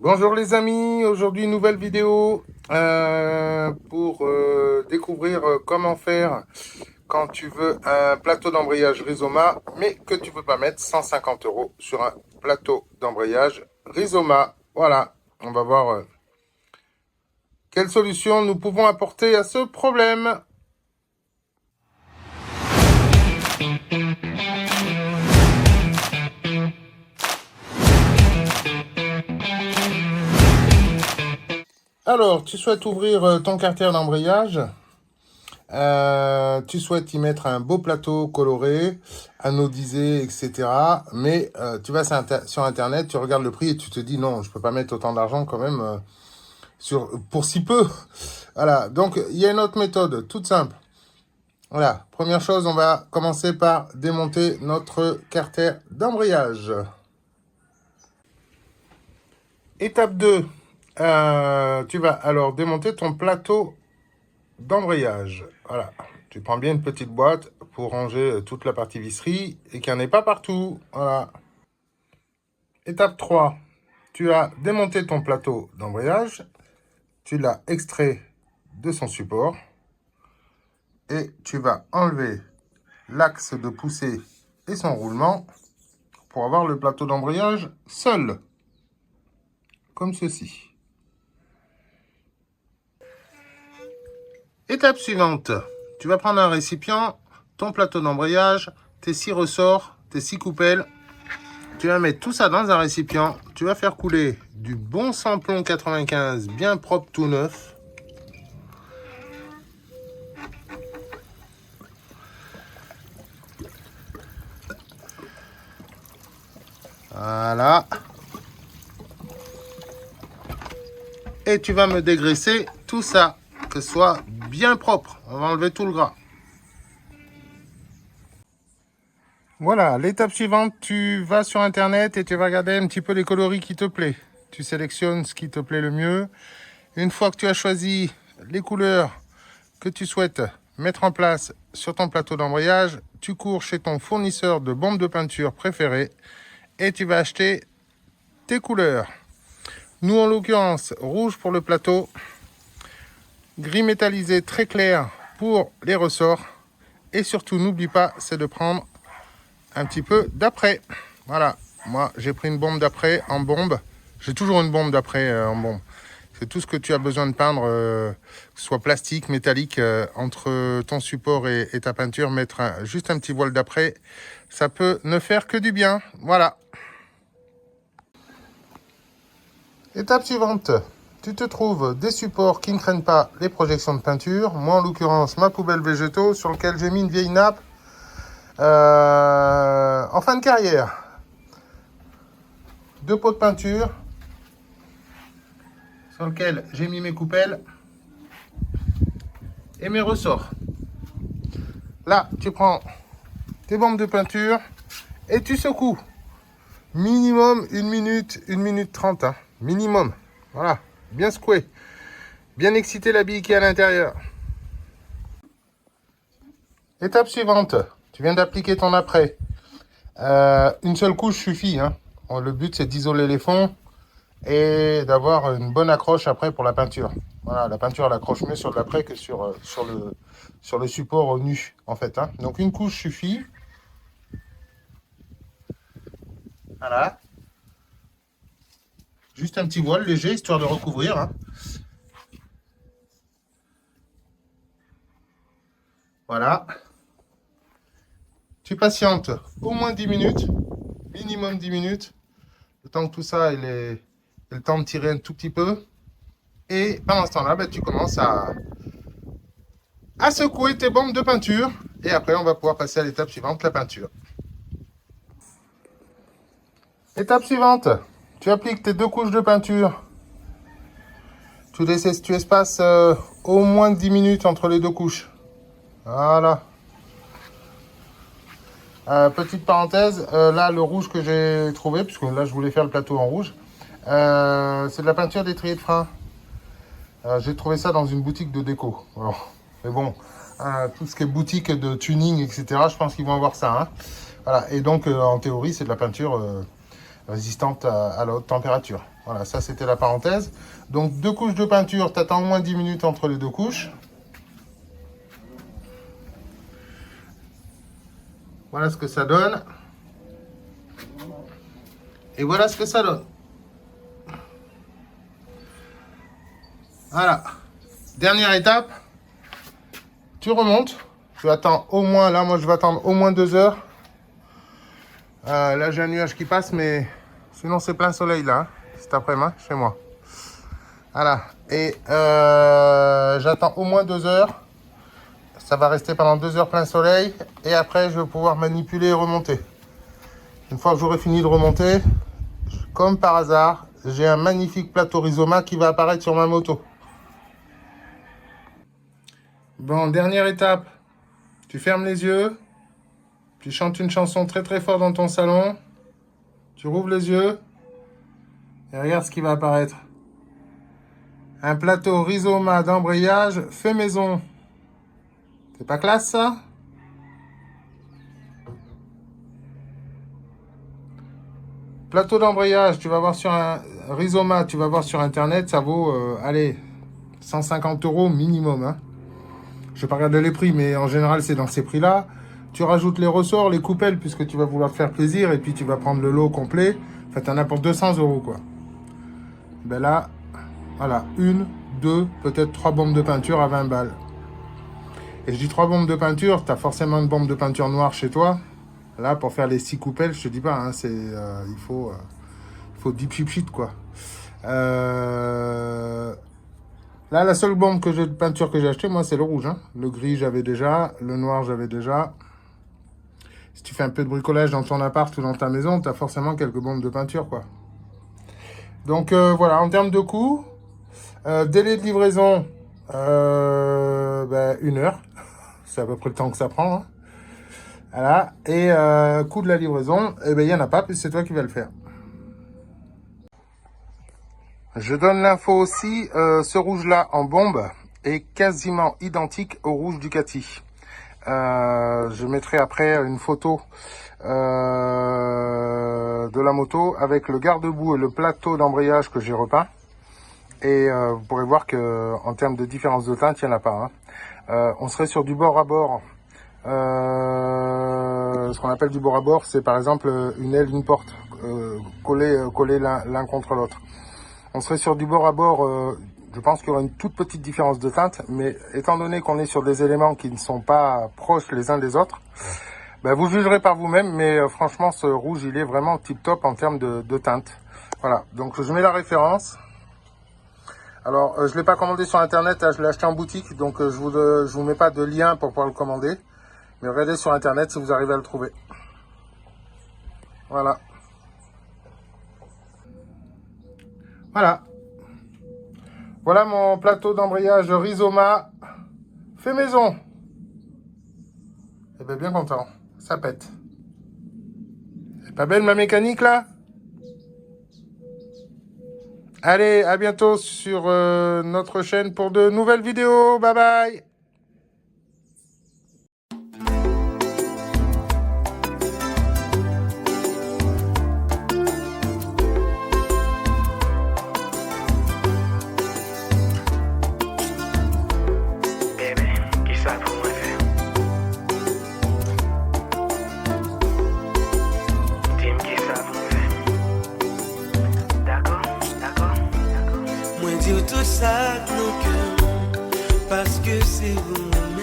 Bonjour les amis, aujourd'hui nouvelle vidéo pour découvrir comment faire quand tu veux un plateau d'embrayage Rizoma, mais que tu veux pas mettre 150 € sur un plateau d'embrayage Rizoma. Voilà, on va voir quelle solution nous pouvons apporter à ce problème. Alors, tu souhaites ouvrir ton carter d'embrayage. Tu souhaites y mettre un beau plateau coloré, anodisé, etc. Mais tu vas sur Internet, tu regardes le prix et tu te dis non, je peux pas mettre autant d'argent quand même pour si peu. Voilà, donc il y a une autre méthode, toute simple. Voilà, première chose, on va commencer par démonter notre carter d'embrayage. Étape 2, tu vas alors démonter ton plateau d'embrayage. Voilà. Tu prends bien une petite boîte pour ranger toute la partie visserie et qu'il n'y en ait pas partout. Voilà. Étape 3. Tu as démonté ton plateau d'embrayage. Tu l'as extrait de son support. Et tu vas enlever l'axe de poussée et son roulement pour avoir le plateau d'embrayage seul. Comme ceci. Étape suivante. Tu vas prendre un récipient, ton plateau d'embrayage, tes 6 ressorts, tes 6 coupelles. Tu vas mettre tout ça dans un récipient. Tu vas faire couler du bon samplon 95 bien propre tout neuf. Voilà. Et tu vas me dégraisser tout ça, que ce soit bien propre. On va enlever tout le gras. Voilà, l'étape suivante, tu vas sur Internet et tu vas regarder un petit peu les coloris qui te plaisent. Tu sélectionnes ce qui te plaît le mieux. Une fois que tu as choisi les couleurs que tu souhaites mettre en place sur ton plateau d'embrayage, tu cours chez ton fournisseur de bombes de peinture préféré et tu vas acheter tes couleurs. Nous, en l'occurrence, rouge pour le plateau, gris métallisé très clair pour les ressorts. Et surtout, n'oublie pas, c'est de prendre un petit peu d'après. Voilà, moi, j'ai pris une bombe d'après en bombe. J'ai toujours une bombe d'après en bombe. C'est tout ce que tu as besoin de peindre, que ce soit plastique, métallique, entre ton support et ta peinture, mettre juste un petit voile d'après, ça peut ne faire que du bien. Voilà. Étape suivante. Tu te trouves des supports qui ne craignent pas les projections de peinture. Moi, en l'occurrence, ma poubelle végétaux sur laquelle j'ai mis une vieille nappe en fin de carrière. 2 pots de peinture sur lequel j'ai mis mes coupelles et mes ressorts. Là, tu prends tes bombes de peinture et tu secoues. Minimum 1 minute 30. Hein. Minimum. Voilà. Bien secoué. Bien exciter la bille qui est à l'intérieur. Étape suivante. Tu viens d'appliquer ton après. Une seule couche suffit. Hein. Le but, c'est d'isoler les fonds et d'avoir une bonne accroche après pour la peinture. Voilà, la peinture, elle accroche mieux sur l'après que sur le support nu, en fait. Hein. Donc, une couche suffit. Voilà. Juste un petit voile léger, histoire de recouvrir. Hein. Voilà. Tu patientes au moins 10 minutes, minimum 10 minutes, le temps que tout ça ait le temps de tirer un tout petit peu. Et pendant ce temps-là, tu commences à secouer tes bombes de peinture. Et après, on va pouvoir passer à l'étape suivante, la peinture. Étape suivante, tu appliques tes 2 couches de peinture. Tu espaces au moins 10 minutes entre les 2 couches. Voilà. Petite parenthèse, là le rouge que j'ai trouvé, puisque là je voulais faire le plateau en rouge, c'est de la peinture d'étrier de frein. J'ai trouvé ça dans une boutique de déco. Alors, mais bon, tout ce qui est boutique de tuning, etc., je pense qu'ils vont avoir ça. Hein. Voilà. Et donc en théorie, c'est de la peinture résistante à la haute température. Voilà, ça c'était la parenthèse. Donc 2 couches de peinture, tu attends au moins 10 minutes entre les 2 couches. Voilà ce que ça donne. Et voilà ce que ça donne. Voilà. Dernière étape. Tu remontes. Tu attends au moins, là moi je vais attendre au moins 2 heures. Là j'ai un nuage qui passe, mais sinon c'est plein soleil là. Cet après-midi, chez moi. Voilà. Et j'attends au moins 2 heures. Ça va rester pendant 2 heures plein soleil. Et après je vais pouvoir manipuler et remonter. Une fois que j'aurai fini de remonter, comme par hasard, j'ai un magnifique plateau Rizoma qui va apparaître sur ma moto. Bon, dernière étape. Tu fermes les yeux. Tu chantes une chanson très très fort dans ton salon. Tu rouvres les yeux. Et regarde ce qui va apparaître. Un plateau Rizoma d'embrayage fait maison. C'est pas classe ça? Plateau d'embrayage, tu vas voir sur un Rizoma, tu vas voir sur internet, ça vaut, allez, 150 € minimum. Hein. Je vais pas regarder les prix, mais en général, c'est dans ces prix-là. Tu rajoutes les ressorts, les coupelles, puisque tu vas vouloir te faire plaisir, et puis tu vas prendre le lot complet. Enfin, t'en as pour 200 €, quoi. Ben là, voilà, 1, 2, peut-être 3 bombes de peinture à 20 balles. Et je dis 3 bombes de peinture, tu as forcément une bombe de peinture noire chez toi. Là, pour faire les 6 coupelles, je te dis pas, hein, il faut 10 pchit, quoi. Là, la seule bombe de peinture que j'ai acheté, moi, c'est le rouge. Hein. Le gris, j'avais déjà. Le noir, j'avais déjà. Si tu fais un peu de bricolage dans ton appart ou dans ta maison, tu as forcément quelques bombes de peinture, quoi. Donc, voilà, en termes de coût, délai de livraison, 1 heure. C'est à peu près le temps que ça prend. Hein. Voilà. Et coût de la livraison, eh ben, il n'y en a pas, puisque c'est toi qui vas le faire. Je donne l'info aussi, ce rouge-là en bombe est quasiment identique au rouge Ducati. Je mettrai après une photo de la moto avec le garde-boue et le plateau d'embrayage que j'ai repeint. Et vous pourrez voir que en termes de différence de teinte, il n'y en a pas. Hein. On serait sur du bord à bord. Ce qu'on appelle du bord à bord, c'est par exemple une aile, une porte collées l'un contre l'autre. On serait sur du bord à bord, je pense qu'il y aura une toute petite différence de teinte, mais étant donné qu'on est sur des éléments qui ne sont pas proches les uns des autres, ben vous jugerez par vous-même, mais franchement ce rouge il est vraiment tip top en termes de teinte. Voilà, donc je mets la référence. Alors je ne l'ai pas commandé sur internet, je l'ai acheté en boutique, donc je vous mets pas de lien pour pouvoir le commander, mais regardez sur internet si vous arrivez à le trouver. Voilà. Voilà. Voilà mon plateau d'embrayage Rizoma fait maison. Eh bien, bien content. Ça pète. C'est pas belle ma mécanique là? Allez, à bientôt sur notre chaîne pour de nouvelles vidéos. Bye bye. Tout ça, non que parce que c'est vous.